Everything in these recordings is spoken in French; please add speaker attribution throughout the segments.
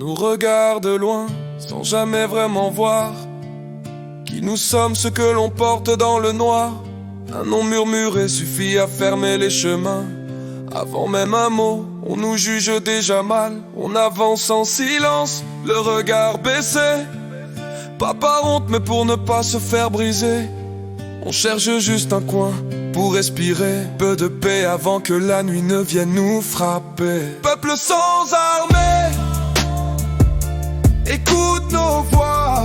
Speaker 1: nous regarde de loin, sans jamais vraiment voir qui nous sommes, ce que l'on porte dans le noir. Un nom murmuré suffit à fermer les chemins. Avant même un mot, on nous juge déjà mal. On avance en silence, le regard baissé, pas par honte mais pour ne pas se faire briser. On cherche juste un coin pour respirer, peu de paix avant que la nuit ne vienne nous frapper. Peuple sans armée, écoute nos voix.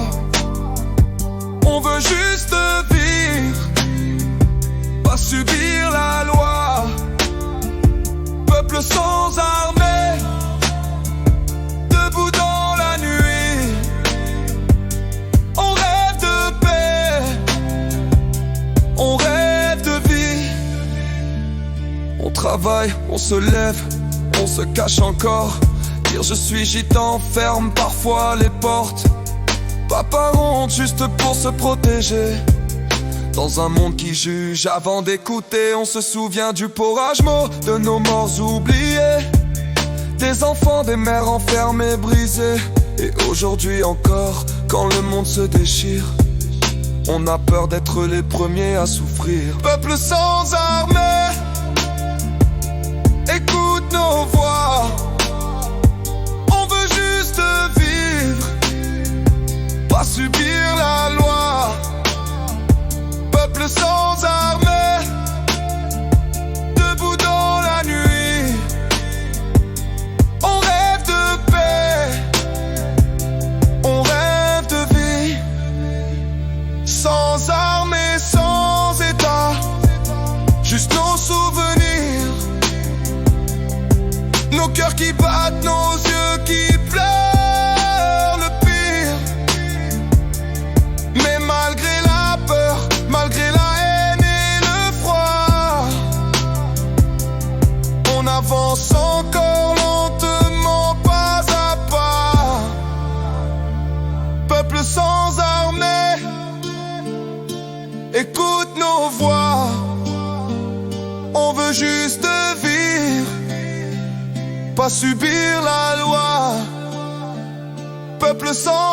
Speaker 1: On veut juste vivre, pas subir la loi. Peuple sans armée, debout dans la nuit. On rêve de paix, on rêve de vie. On travaille, on se lève, on se cache encore. Dire je suis gitan ferme parfois les portes. Pas par honte, juste pour se protéger. Dans un monde qui juge avant d'écouter, on se souvient du porrage-mot, de nos morts oubliés, des enfants, des mères enfermées, brisées. Et aujourd'hui encore, quand le monde se déchire, on a peur d'être les premiers à souffrir. Peuple sans armée, écoute nos voix. On veut juste vivre, pas subir la loi. Peuple sans armée, debout dans la nuit. On rêve de paix, on rêve de vie. Sans armée, sans état, juste nos souvenirs, nos cœurs qui battent, nos yeux qui pleurent le pire. Mais malgré la peur, malgré la haine et le froid, on avance encore lentement, pas à pas. Peuple sans armée, écoute nos voix. On veut juste vivre, pas subir la loi. Peuple sans